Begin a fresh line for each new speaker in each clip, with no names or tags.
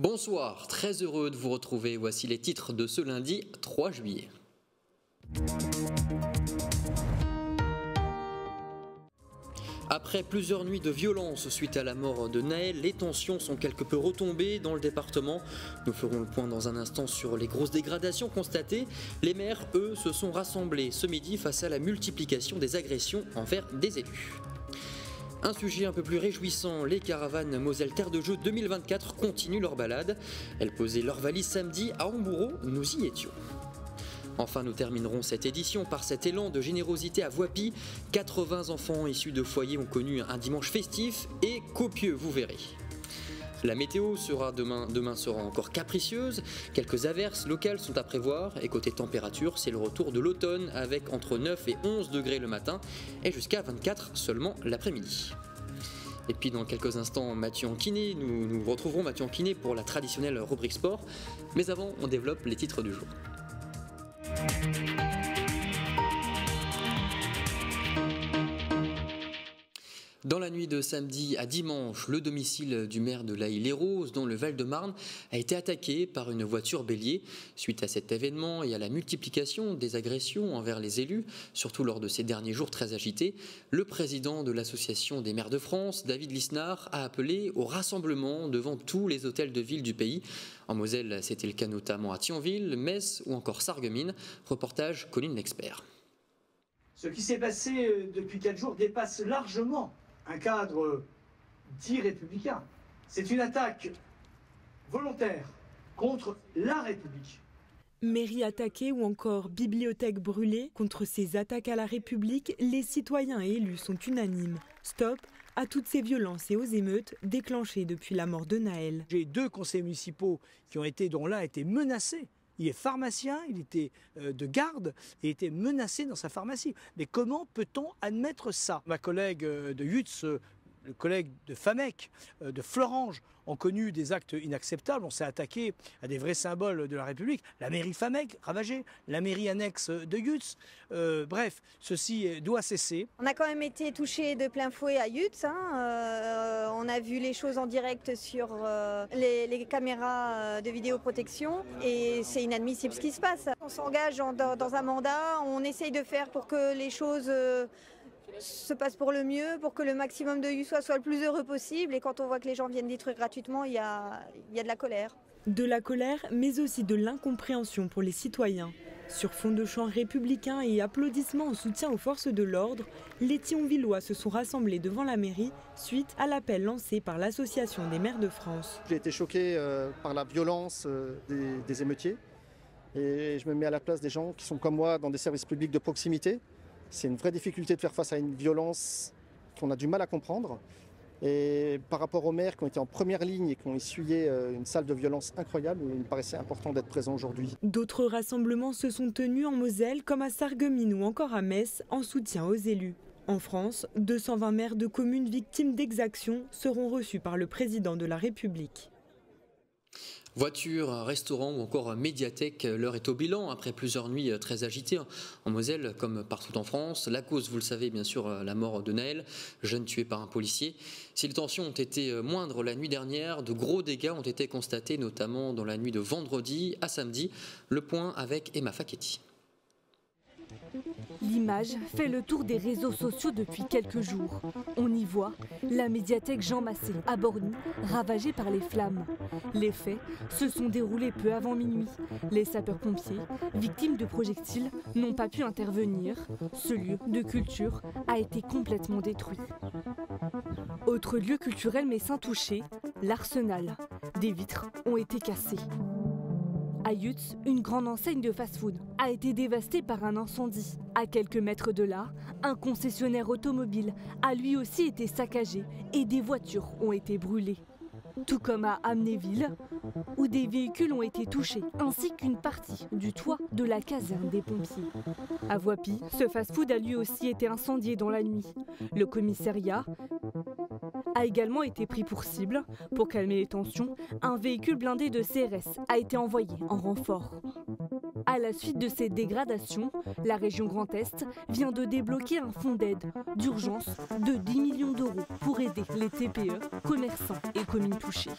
Bonsoir, très heureux de vous retrouver. Voici les titres de ce lundi 3 juillet. Après plusieurs nuits de violence suite à la mort de Naël, les tensions sont quelque peu retombées dans le département. Nous ferons le point dans un instant sur les grosses dégradations constatées. Les maires, eux, se sont rassemblés ce midi face à la multiplication des agressions envers des élus. Un sujet un peu plus réjouissant, les caravanes Moselle Terre de Jeux 2024 continuent leur balade. Elles posaient leurs valises samedi à Amboureau, nous y étions. Enfin, nous terminerons cette édition par cet élan de générosité à Voipy. 80 enfants issus de foyers ont connu un dimanche festif et copieux, vous verrez. La météo sera demain sera encore capricieuse, quelques averses locales sont à prévoir et côté température, c'est le retour de l'automne avec entre 9 et 11 degrés le matin et jusqu'à 24 seulement l'après-midi. Et puis dans quelques instants, Mathieu Anquinet, nous retrouverons Mathieu Anquinet pour la traditionnelle rubrique sport, mais avant on développe les titres du jour. Dans la nuit de samedi à dimanche, le domicile du maire de l'Haÿ-les-Roses, dans le Val-de-Marne, a été attaqué par une voiture bélier. Suite à cet événement et à la multiplication des agressions envers les élus, surtout lors de ces derniers jours très agités, le président de l'Association des maires de France, David Lisnard, a appelé au rassemblement devant tous les hôtels de ville du pays. En Moselle, c'était le cas notamment à Thionville, Metz ou encore Sarreguemines. Reportage Colline L'Expert.
Ce qui s'est passé depuis 4 jours dépasse largement un cadre dit républicain. C'est une attaque volontaire contre la République.
Mairie attaquée ou encore bibliothèque brûlée, contre ces attaques à la République, les citoyens et élus sont unanimes. Stop à toutes ces violences et aux émeutes déclenchées depuis la mort de Naël.
J'ai 2 conseillers municipaux dont l'un a été menacé. Il est pharmacien, il était de garde et était menacé dans sa pharmacie. Mais comment peut-on admettre ça? Ma collègue de Yutz, le collègue de Famec, de Florange, ont connu des actes inacceptables. On s'est attaqué à des vrais symboles de la République. La mairie Famec ravagée, la mairie annexe de Yutz. Bref, ceci doit cesser.
On a quand même été touché de plein fouet à Yutz. On a vu les choses en direct sur les caméras de vidéoprotection et c'est inadmissible ce qui se passe. On s'engage dans un mandat, on essaye de faire pour que les choses se passe pour le mieux, pour que le maximum de Yutz soit le plus heureux possible. Et quand on voit que les gens viennent détruire gratuitement, il y a de la colère.
De la colère, mais aussi de l'incompréhension pour les citoyens. Sur fond de chants républicains et applaudissements en soutien aux forces de l'ordre, les Thionvillois se sont rassemblés devant la mairie suite à l'appel lancé par l'Association des maires de France.
J'ai été choqué par la violence des émeutiers et je me mets à la place des gens qui sont comme moi dans des services publics de proximité. C'est une vraie difficulté de faire face à une violence qu'on a du mal à comprendre. Et par rapport aux maires qui ont été en première ligne et qui ont essuyé une salle de violence incroyable, il me paraissait important d'être présent aujourd'hui.
D'autres rassemblements se sont tenus en Moselle, comme à Sarreguemines ou encore à Metz, en soutien aux élus. En France, 220 maires de communes victimes d'exactions seront reçus par le président de la République.
Voitures, restaurants ou encore médiathèque, l'heure est au bilan après plusieurs nuits très agitées en Moselle comme partout en France. La cause, vous le savez bien sûr, la mort de Naël, jeune tué par un policier. Si les tensions ont été moindres la nuit dernière, de gros dégâts ont été constatés notamment dans la nuit de vendredi à samedi. Le point avec Emma Facchetti.
L'image fait le tour des réseaux sociaux depuis quelques jours. On y voit la médiathèque Jean Massé à Borny, ravagée par les flammes. Les faits se sont déroulés peu avant minuit. Les sapeurs-pompiers, victimes de projectiles, n'ont pas pu intervenir. Ce lieu de culture a été complètement détruit. Autre lieu culturel messin touché, l'Arsenal. Des vitres ont été cassées. À Yutz, une grande enseigne de fast-food a été dévastée par un incendie. À quelques mètres de là, un concessionnaire automobile a lui aussi été saccagé et des voitures ont été brûlées. Tout comme à Amnéville, où des véhicules ont été touchés, ainsi qu'une partie du toit de la caserne des pompiers. À Voipy, ce fast-food a lui aussi été incendié dans la nuit. Le commissariat a également été pris pour cible. Pour calmer les tensions, un véhicule blindé de CRS a été envoyé en renfort. À la suite de ces dégradations, la région Grand Est vient de débloquer un fonds d'aide d'urgence de 10 millions d'euros pour aider les TPE, commerçants et communes touchées.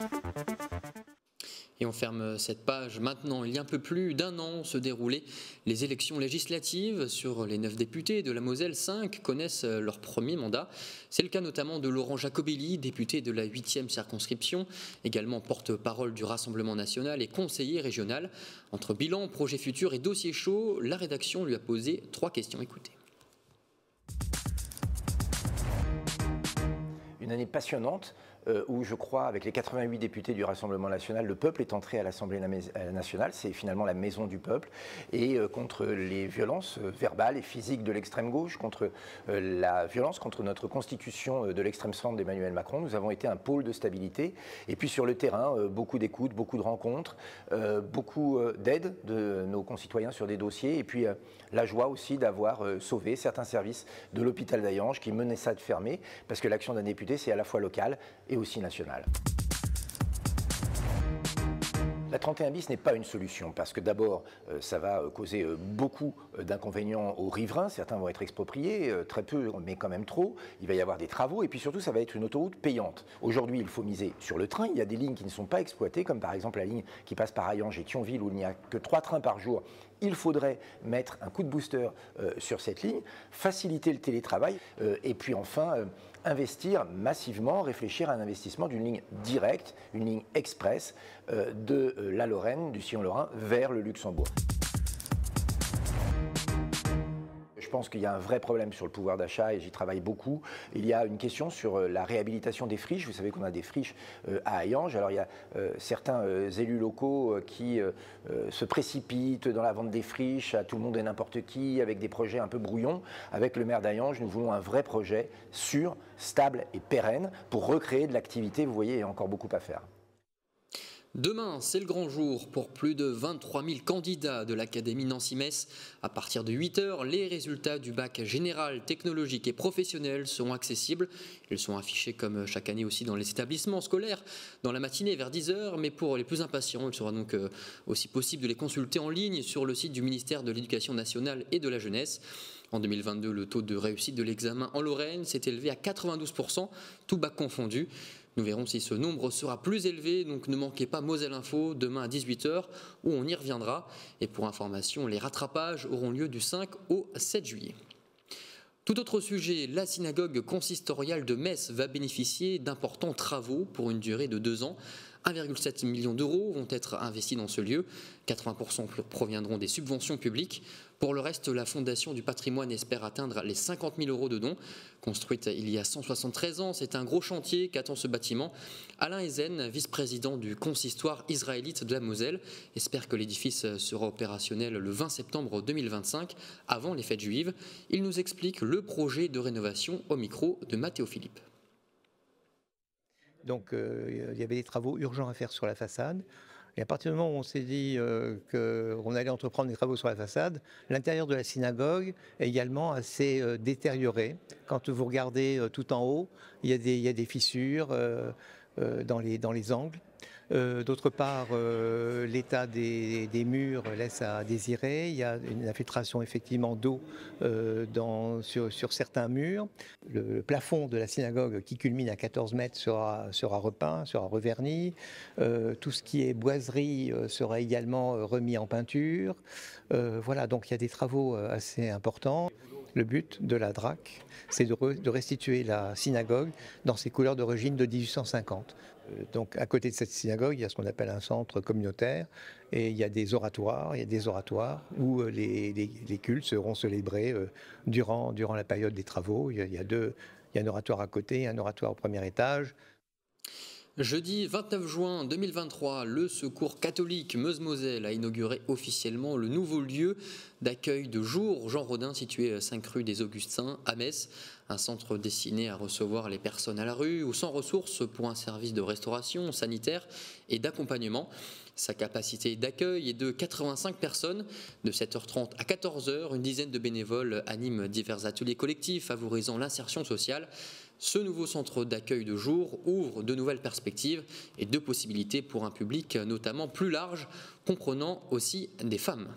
Et on ferme cette page maintenant. Il y a un peu plus d'un an se déroulaient les élections législatives. Sur les 9 députés de la Moselle, 5 connaissent leur premier mandat. C'est le cas notamment de Laurent Jacobelli, député de la 8e circonscription, également porte-parole du Rassemblement national et conseiller régional. Entre bilan, projet futur et dossier chaud, la rédaction lui a posé 3 questions. Écoutez.
Une année passionnante où je crois, avec les 88 députés du Rassemblement national, le peuple est entré à l'Assemblée nationale. C'est finalement la maison du peuple. Et contre les violences verbales et physiques de l'extrême gauche, contre la violence contre notre constitution de l'extrême centre d'Emmanuel Macron, nous avons été un pôle de stabilité. Et puis sur le terrain, beaucoup d'écoute, beaucoup de rencontres, beaucoup d'aide de nos concitoyens sur des dossiers. Et puis la joie aussi d'avoir sauvé certains services de l'hôpital d'Hayange qui menaçaient de fermer, parce que l'action d'un député, c'est à la fois local et aussi national. La 31 bis n'est pas une solution parce que d'abord, ça va causer beaucoup d'inconvénients aux riverains. Certains vont être expropriés, très peu, mais quand même trop. Il va y avoir des travaux et puis surtout, ça va être une autoroute payante. Aujourd'hui, il faut miser sur le train. Il y a des lignes qui ne sont pas exploitées, comme par exemple la ligne qui passe par Hayange et Thionville où il n'y a que 3 trains par jour. Il faudrait mettre un coup de booster sur cette ligne, faciliter le télétravail et puis enfin investir massivement, réfléchir à un investissement d'une ligne directe, une ligne express de la Lorraine, du sillon lorrain, vers le Luxembourg. Je pense qu'il y a un vrai problème sur le pouvoir d'achat et j'y travaille beaucoup. Il y a une question sur la réhabilitation des friches. Vous savez qu'on a des friches à Hayange. Alors il y a certains élus locaux qui se précipitent dans la vente des friches à tout le monde et n'importe qui, avec des projets un peu brouillons. Avec le maire d'Hayange, nous voulons un vrai projet sûr, stable et pérenne pour recréer de l'activité. Vous voyez, il y a encore beaucoup à faire.
Demain, c'est le grand jour pour plus de 23 000 candidats de l'Académie Nancy-Metz. À partir de 8 h, les résultats du bac général, technologique et professionnel seront accessibles. Ils sont affichés comme chaque année aussi dans les établissements scolaires dans la matinée vers 10 h. Mais pour les plus impatients, il sera donc aussi possible de les consulter en ligne sur le site du ministère de l'Éducation nationale et de la jeunesse. En 2022, le taux de réussite de l'examen en Lorraine s'est élevé à 92%, tout bac confondu. Nous verrons si ce nombre sera plus élevé, donc ne manquez pas Moselle Info demain à 18 h où on y reviendra. Et pour information, les rattrapages auront lieu du 5 au 7 juillet. Tout autre sujet, la synagogue consistoriale de Metz va bénéficier d'importants travaux pour une durée de 2 ans. 1,7 million d'euros vont être investis dans ce lieu. 80% proviendront des subventions publiques. Pour le reste, la Fondation du patrimoine espère atteindre les 50 000 euros de dons. Construite il y a 173 ans, c'est un gros chantier qu'attend ce bâtiment. Alain Ezen, vice-président du consistoire israélite de la Moselle, espère que l'édifice sera opérationnel le 20 septembre 2025, avant les fêtes juives. Il nous explique le projet de rénovation au micro de Mathéo Philippe.
Donc il y avait des travaux urgents à faire sur la façade. Et à partir du moment où on s'est dit qu'on allait entreprendre des travaux sur la façade, l'intérieur de la synagogue est également assez détérioré. Quand vous regardez tout en haut, il y a des fissures dans les angles. D'autre part, l'état des murs laisse à désirer. Il y a une infiltration effectivement d'eau sur certains murs. Le plafond de la synagogue qui culmine à 14 mètres sera repeint, sera reverni. Tout ce qui est boiserie sera également remis en peinture. Voilà, donc il y a des travaux assez importants. Le but de la DRAC, c'est de restituer la synagogue dans ses couleurs d'origine de 1850. Donc à côté de cette synagogue, il y a ce qu'on appelle un centre communautaire et il y a des oratoires où les cultes seront célébrés durant la période des travaux. Il y a un oratoire à côté, un oratoire au premier étage.
Jeudi 29 juin 2023, le Secours catholique Meuse-Moselle a inauguré officiellement le nouveau lieu d'accueil de jour Jean Rodin situé 5 rue des Augustins à Metz. Un centre destiné à recevoir les personnes à la rue ou sans ressources pour un service de restauration sanitaire et d'accompagnement. Sa capacité d'accueil est de 85 personnes. De 7h30 à 14h, une dizaine de bénévoles animent divers ateliers collectifs favorisant l'insertion sociale. Ce nouveau centre d'accueil de jour ouvre de nouvelles perspectives et de possibilités pour un public notamment plus large, comprenant aussi des femmes.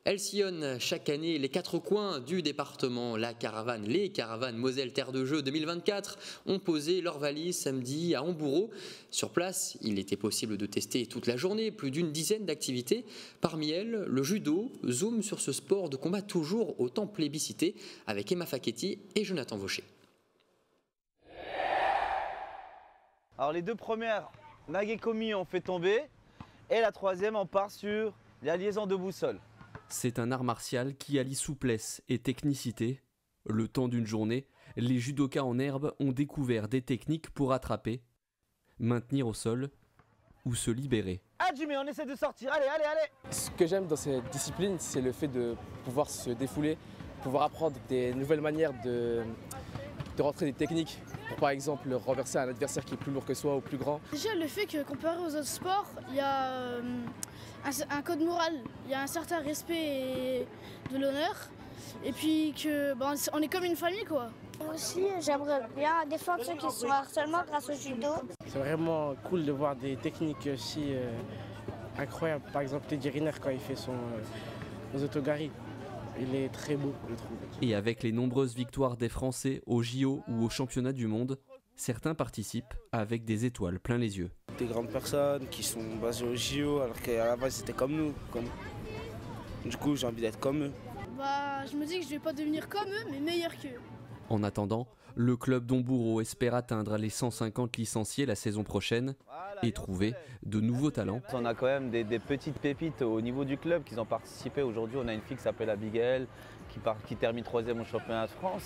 Elle sillonne chaque année les 4 coins du département. Les caravanes Moselle Terre de Jeux 2024 ont posé leurs valises samedi à Hambourg. Sur place, il était possible de tester toute la journée plus d'une dizaine d'activités. Parmi elles, le judo. Zoom sur ce sport de combat toujours autant plébiscité avec Emma Facchetti et Jonathan Vaucher.
Alors les 2 premières, Nagekomi on fait tomber et la 3e on part sur la liaison de boussole.
C'est un art martial qui allie souplesse et technicité. Le temps d'une journée, les judokas en herbe ont découvert des techniques pour attraper, maintenir au sol ou se libérer.
Ah Jimmy, on essaie de sortir, allez.
Ce que j'aime dans cette discipline, c'est le fait de pouvoir se défouler, pouvoir apprendre des nouvelles manières de rentrer des techniques pour par exemple renverser un adversaire qui est plus lourd que soi ou plus grand.
Déjà le fait que comparé aux autres sports, il y a un code moral, il y a un certain respect de l'honneur et puis que on est comme une famille quoi.
Aussi j'aimerais bien défendre ceux qui sont harcèlement grâce au judo.
C'est vraiment cool de voir des techniques aussi incroyables. Par exemple Teddy Riner quand il fait son autogari. Il est très beau, je trouve.
Et avec les nombreuses victoires des Français aux JO ou aux championnats du monde, certains participent avec des étoiles plein les yeux.
Des grandes personnes qui sont basées aux JO alors qu'à la base c'était comme nous. Du coup j'ai envie d'être comme eux.
Je me dis que je vais pas devenir comme eux mais meilleur qu'eux.
En attendant, le club d'Hambourg espère atteindre les 150 licenciés la saison prochaine et trouver de nouveaux talents.
On a quand même des petites pépites au niveau du club qui ont participé. Aujourd'hui, on a une fille qui s'appelle Abigail qui termine 3e au championnat de France.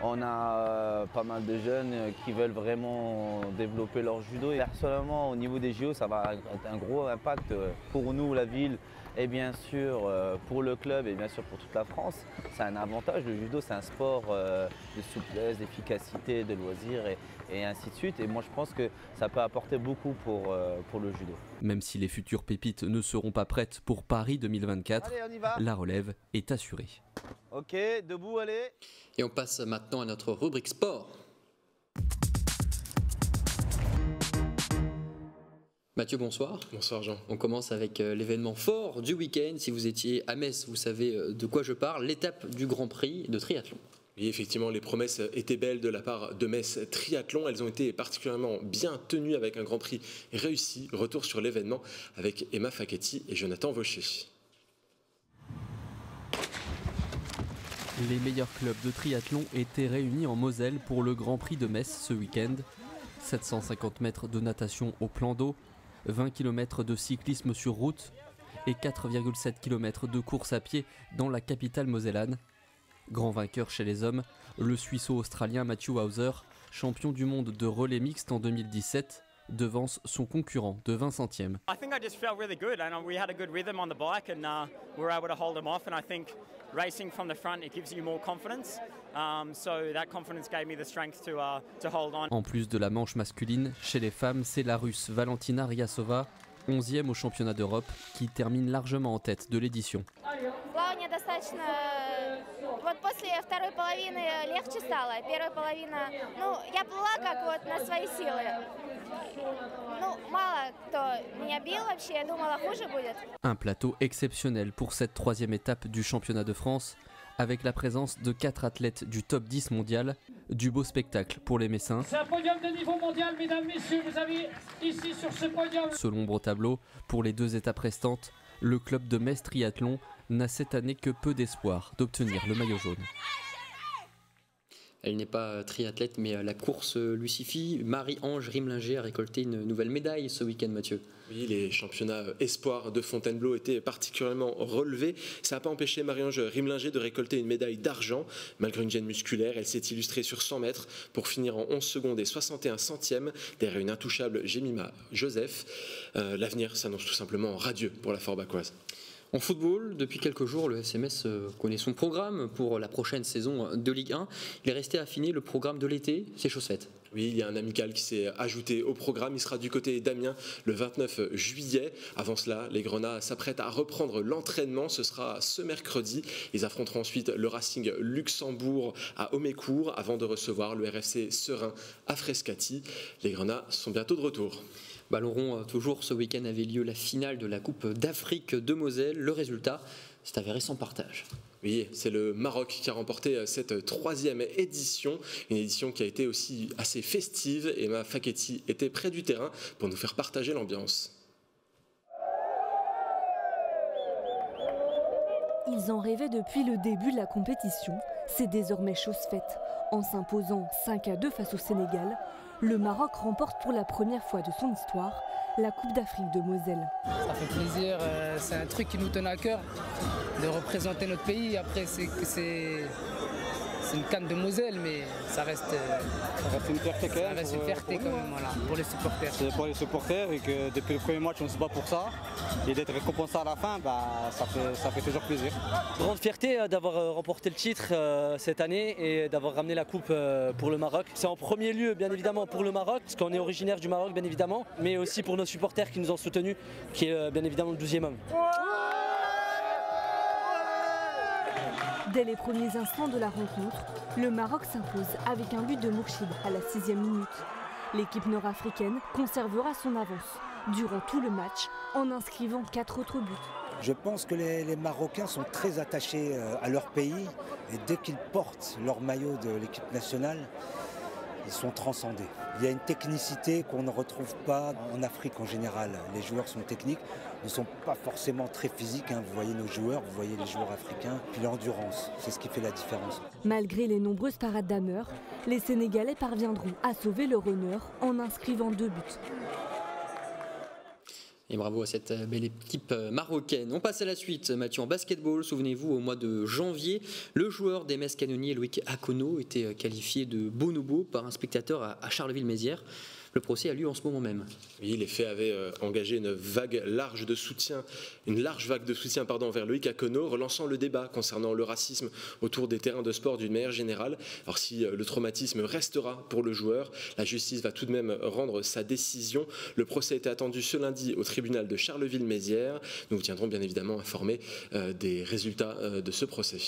On a pas mal de jeunes qui veulent vraiment développer leur judo. Et personnellement, au niveau des JO, ça va avoir un gros impact pour nous, la ville, et bien sûr pour le club et bien sûr pour toute la France. C'est un avantage. Le judo, c'est un sport de souplesse, d'efficacité, de loisirs et ainsi de suite. Et moi, je pense que ça peut apporter beaucoup pour le judo.
Même si les futures pépites ne seront pas prêtes pour Paris 2024, allez, la relève est assurée.
Ok, debout, allez.
Et on passe maintenant à notre rubrique sport. Mathieu, bonsoir.
Bonsoir Jean.
On commence avec l'événement fort du week-end. Si vous étiez à Metz, vous savez de quoi je parle. L'étape du Grand Prix de triathlon.
Oui, effectivement, les promesses étaient belles de la part de Metz Triathlon. Elles ont été particulièrement bien tenues avec un Grand Prix réussi. Retour sur l'événement avec Emma Facchetti et Jonathan Vaucher.
Les meilleurs clubs de triathlon étaient réunis en Moselle pour le Grand Prix de Metz ce week-end. 750 mètres de natation au plan d'eau, 20 km de cyclisme sur route et 4,7 km de course à pied dans la capitale mosellane. Grand vainqueur chez les hommes, le Suisse-Australien Matthew Hauser, champion du monde de relais mixte en 2017, devance son concurrent de 20 centièmes.
I think I just felt really good and we had a good rhythm on the bike and we were able to hold them off and I think racing from the front it gives you more confidence. So that confidence gave me the strength to hold on.
En plus de la manche masculine, chez les femmes, c'est la Russe Valentina Ryasova, 11e au championnat d'Europe, qui termine largement en tête de l'édition.
Вот после второй половины легче стало. Первая половина, я плыла как вот на свои силы. Мало кто меня бил вообще, я думала, хуже будет.
Un plateau exceptionnel pour cette 3e étape du championnat de France, avec la présence de 4 athlètes du top 10 mondial, du beau spectacle pour les Messins.
C'est un podium de niveau mondial, mesdames, messieurs, vous avez ici sur ce podium.
Ce l'ombre au tableau, pour les 2 étapes restantes, le club de Metz Triathlon n'a cette année que peu d'espoir d'obtenir le maillot jaune.
Elle n'est pas triathlète, mais la course lui suffit. Marie-Ange Rimlinger a récolté une nouvelle médaille ce week-end, Mathieu.
Oui, les championnats espoirs de Fontainebleau étaient particulièrement relevés. Ça n'a pas empêché Marie-Ange Rimlinger de récolter une médaille d'argent. Malgré une gêne musculaire, elle s'est illustrée sur 100 mètres pour finir en 11 secondes et 61 centièmes derrière une intouchable Jemima Joseph. L'avenir s'annonce tout simplement radieux pour la Forbacquoise.
En football, depuis quelques jours, le SMS connaît son programme pour la prochaine saison de Ligue 1. Il est resté à affiner le programme de l'été, c'est chose faite.
Oui, il y a un amical qui s'est ajouté au programme. Il sera du côté d'Amiens le 29 juillet. Avant cela, les Grenats s'apprêtent à reprendre l'entraînement. Ce sera ce mercredi. Ils affronteront ensuite le Racing Luxembourg à Homécourt avant de recevoir le RFC Serein à Frascati. Les Grenats sont bientôt de retour.
Ballon rond, toujours ce week-end avait lieu la finale de la Coupe d'Afrique de Moselle. Le résultat, s'est avéré sans partage.
Oui, c'est le Maroc qui a remporté cette 3e édition, une édition qui a été aussi assez festive. Emma Faketi était près du terrain pour nous faire partager l'ambiance.
Ils en rêvaient depuis le début de la compétition. C'est désormais chose faite. En s'imposant 5-2 face au Sénégal, le Maroc remporte pour la première fois de son histoire la Coupe d'Afrique de Moselle.
Ça fait plaisir, c'est un truc qui nous tenait à cœur de représenter notre pays. Après, c'est une canne de Moselle, mais ça reste
une fierté quand même.
Ça reste une fierté quand même, voilà, pour les supporters.
C'est pour les supporters et que depuis le premier match, on se bat pour ça. Et d'être récompensé à la fin, ça fait toujours plaisir.
Grande fierté d'avoir remporté le titre cette année et d'avoir ramené la coupe pour le Maroc. C'est en premier lieu, bien évidemment, pour le Maroc, parce qu'on est originaire du Maroc, bien évidemment, mais aussi pour nos supporters qui nous ont soutenus, qui est bien évidemment le 12e homme.
Dès les premiers instants de la rencontre, le Maroc s'impose avec un but de Mourchid à la 6e minute. L'équipe nord-africaine conservera son avance durant tout le match en inscrivant 4 autres buts.
Je pense que les Marocains sont très attachés à leur pays et dès qu'ils portent leur maillot de l'équipe nationale, ils sont transcendés. Il y a une technicité qu'on ne retrouve pas en Afrique en général. Les joueurs sont techniques, ne sont pas forcément très physiques. Vous voyez nos joueurs, vous voyez les joueurs africains. Puis l'endurance, c'est ce qui fait la différence.
Malgré les nombreuses parades d'Hammer, les Sénégalais parviendront à sauver leur honneur en inscrivant 2 buts.
Et bravo à cette belle équipe marocaine. On passe à la suite, Mathieu, en basketball. Souvenez-vous, au mois de janvier, le joueur des Metz Canonniers, Loïc Akono, était qualifié de bonobo par un spectateur à Charleville-Mézières. Le procès a lieu en ce moment même.
Oui, les faits avaient engagé une large vague de soutien envers Loïc Akono, relançant le débat concernant le racisme autour des terrains de sport d'une manière générale. Alors si le traumatisme restera pour le joueur, la justice va tout de même rendre sa décision. Le procès était attendu ce lundi au tribunal de Charleville-Mézières. Nous vous tiendrons bien évidemment informés des résultats de ce procès.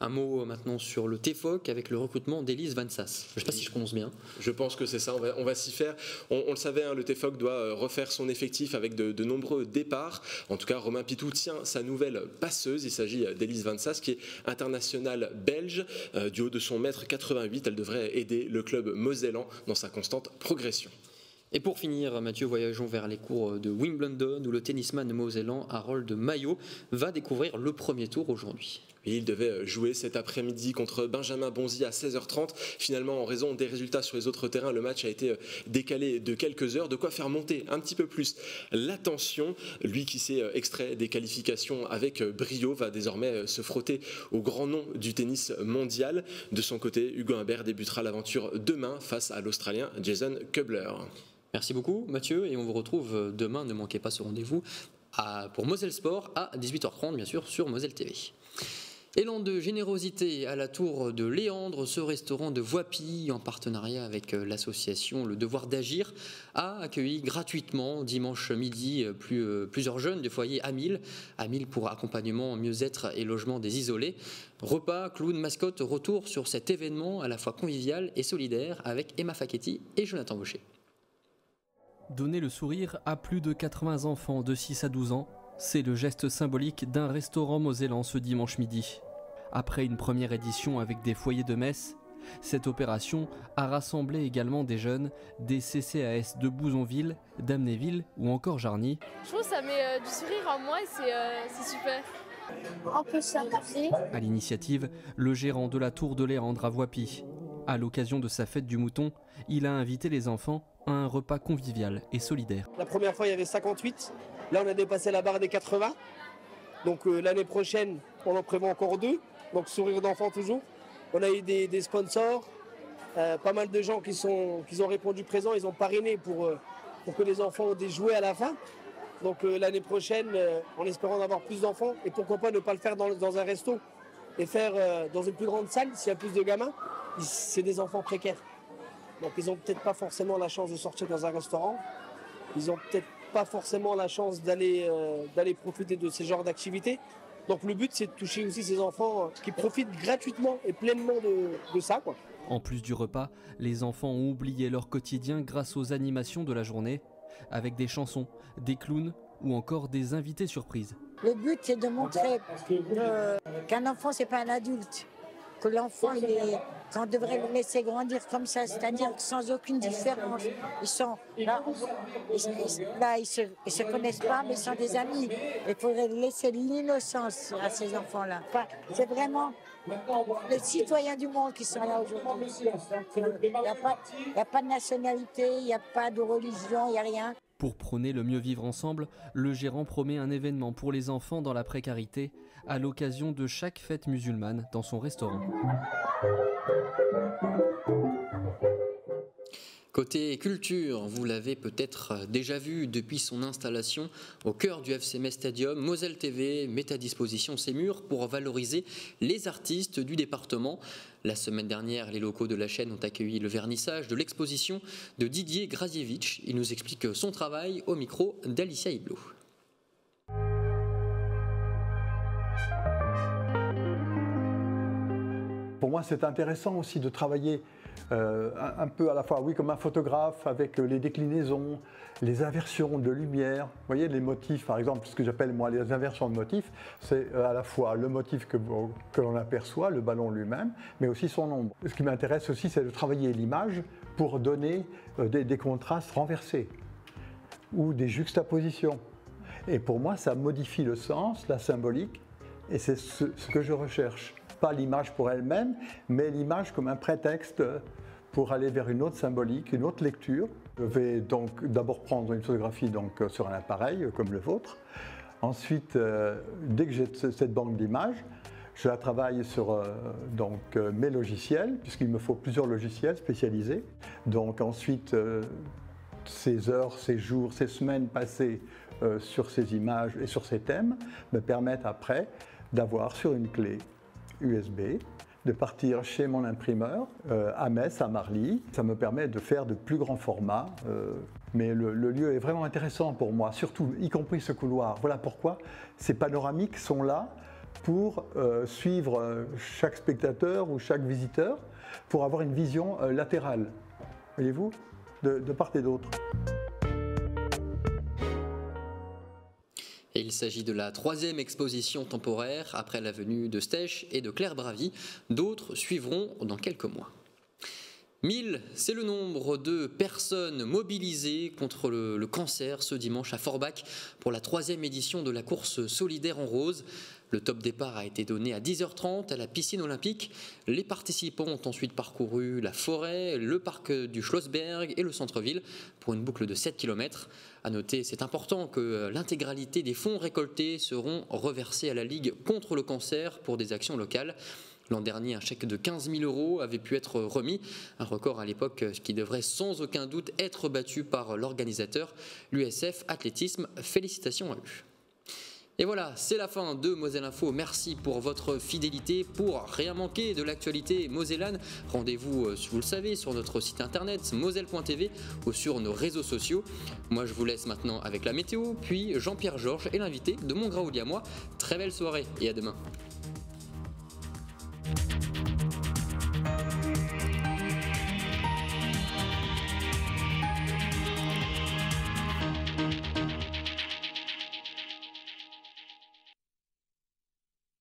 Un mot maintenant sur le TFOC avec le recrutement d'Élise Van Sass. Je ne sais pas si je prononce bien.
Je pense que c'est ça, on va s'y faire. On le savait, le TFOC doit refaire son effectif avec de nombreux départs. En tout cas, Romain Pitou tient sa nouvelle passeuse. Il s'agit d'Élise Van Sass qui est internationale belge. Du haut de son 1m88, elle devrait aider le club mosellan dans sa constante progression.
Et pour finir, Mathieu, voyageons vers les cours de Wimbledon où le tennisman mosellan Harold Maillot va découvrir le premier tour aujourd'hui.
Et il devait jouer cet après-midi contre Benjamin Bonzi à 16h30. Finalement, en raison des résultats sur les autres terrains, le match a été décalé de quelques heures. De quoi faire monter un petit peu plus l'attention. Lui qui s'est extrait des qualifications avec brio va désormais se frotter au grand nom du tennis mondial. De son côté, Hugo Humbert débutera l'aventure demain face à l'Australien Jason Kubler.
Merci beaucoup Mathieu et on vous retrouve demain, ne manquez pas ce rendez-vous pour Moselle Sport à 18h30 bien sûr sur Moselle TV. Élan de générosité à la tour de Léandre, ce restaurant de Voipy en partenariat avec l'association Le Devoir d'Agir a accueilli gratuitement dimanche midi plusieurs jeunes du foyer Amil pour accompagnement, mieux-être et logement des isolés. Repas, clown, mascotte, retour sur cet événement à la fois convivial et solidaire avec Emma Faketi et Jonathan Baucher.
Donner le sourire à plus de 80 enfants de 6 à 12 ans, c'est le geste symbolique d'un restaurant mosellan ce dimanche midi. Après une première édition avec des foyers de Metz, cette opération a rassemblé également des jeunes des CCAS de Bouzonville, d'Amnéville ou encore Jarny.
Je trouve que ça met du sourire en moi et c'est super.
En plus, ça merci.
À l'initiative, le gérant de la tour de Léandre à Voipy. À l'occasion de sa fête du mouton, il a invité les enfants à un repas convivial et solidaire.
La première fois, il y avait 58. Là, on a dépassé la barre des 80. Donc l'année prochaine, on en prévoit encore 2. Donc sourire d'enfant toujours. On a eu des sponsors, pas mal de gens qui ont répondu présent. Ils ont parrainé pour que les enfants aient des jouets à la fin. Donc l'année prochaine, en espérant en avoir plus d'enfants, et pourquoi pas ne pas le faire dans un resto et faire dans une plus grande salle s'il y a plus de gamins. C'est des enfants précaires. Donc ils n'ont peut-être pas forcément la chance de sortir dans un restaurant. Ils n'ont peut-être pas forcément la chance d'aller profiter de ce genre d'activité. Donc le but, c'est de toucher aussi ces enfants qui profitent gratuitement et pleinement de ça, quoi.
En plus du repas, les enfants ont oublié leur quotidien grâce aux animations de la journée, avec des chansons, des clowns ou encore des invités surprises.
Le but, c'est de montrer qu'un enfant, c'est pas un adulte. Que l'enfant, qu'on devrait le laisser grandir comme ça, c'est-à-dire sans aucune différence. Ils sont là, ils se connaissent pas, mais ils sont des amis. Il faudrait laisser l'innocence à ces enfants-là. Enfin, c'est vraiment les citoyens du monde qui sont là aujourd'hui. Il n'y a pas de nationalité, il n'y a pas de religion, il n'y a rien.
Pour prôner le mieux vivre ensemble, le gérant promet un événement pour les enfants dans la précarité à l'occasion de chaque fête musulmane dans son restaurant.
Côté culture, vous l'avez peut-être déjà vu depuis son installation au cœur du FC Metz Stadium, Moselle TV met à disposition ses murs pour valoriser les artistes du département. La semaine dernière, les locaux de la chaîne ont accueilli le vernissage de l'exposition de Didier Grazievich. Il nous explique son travail au micro d'Alicia Hiblot.
Pour moi, c'est intéressant aussi de travailler un peu à la fois, oui, comme un photographe, avec les déclinaisons, les inversions de lumière. Vous voyez, les motifs, par exemple, ce que j'appelle moi les inversions de motifs, c'est à la fois le motif que l'on aperçoit, le ballon lui-même, mais aussi son ombre. Ce qui m'intéresse aussi, c'est de travailler l'image pour donner des contrastes renversés ou des juxtapositions. Et pour moi, ça modifie le sens, la symbolique, et c'est ce que je recherche. Pas l'image pour elle-même, mais l'image comme un prétexte pour aller vers une autre symbolique, une autre lecture. Je vais donc d'abord prendre une photographie sur un appareil comme le vôtre. Ensuite, dès que j'ai cette banque d'images, je la travaille sur mes logiciels, puisqu'il me faut plusieurs logiciels spécialisés. Donc ensuite, ces heures, ces jours, ces semaines passées sur ces images et sur ces thèmes me permettent après d'avoir sur une clé USB, de partir chez mon imprimeur à Metz, à Marly. Ça me permet de faire de plus grands formats, mais le lieu est vraiment intéressant pour moi, surtout y compris ce couloir. Voilà pourquoi ces panoramiques sont là pour suivre chaque spectateur ou chaque visiteur, pour avoir une vision latérale, voyez-vous, de part et d'autre.
Et il s'agit de la 3e exposition temporaire après la venue de Stech et de Claire Bravy. D'autres suivront dans quelques mois. 1000, c'est le nombre de personnes mobilisées contre le cancer ce dimanche à Forbach pour la 3e édition de la course solidaire en rose. Le top départ a été donné à 10h30 à la piscine olympique. Les participants ont ensuite parcouru la forêt, le parc du Schlossberg et le centre-ville pour une boucle de 7 km. À noter, c'est important que l'intégralité des fonds récoltés seront reversés à la Ligue contre le cancer pour des actions locales. L'an dernier, un chèque de 15 000 € avait pu être remis, un record à l'époque qui devrait sans aucun doute être battu par l'organisateur, l'USF Athlétisme. Félicitations à eux. Et voilà, c'est la fin de Moselle Info. Merci pour votre fidélité. Pour rien manquer de l'actualité mosellane, rendez-vous, vous le savez, sur notre site internet moselle.tv ou sur nos réseaux sociaux. Moi, je vous laisse maintenant avec la météo, puis Jean-Pierre Georges et l'invité de Montgraouli à moi. Très belle soirée et à demain.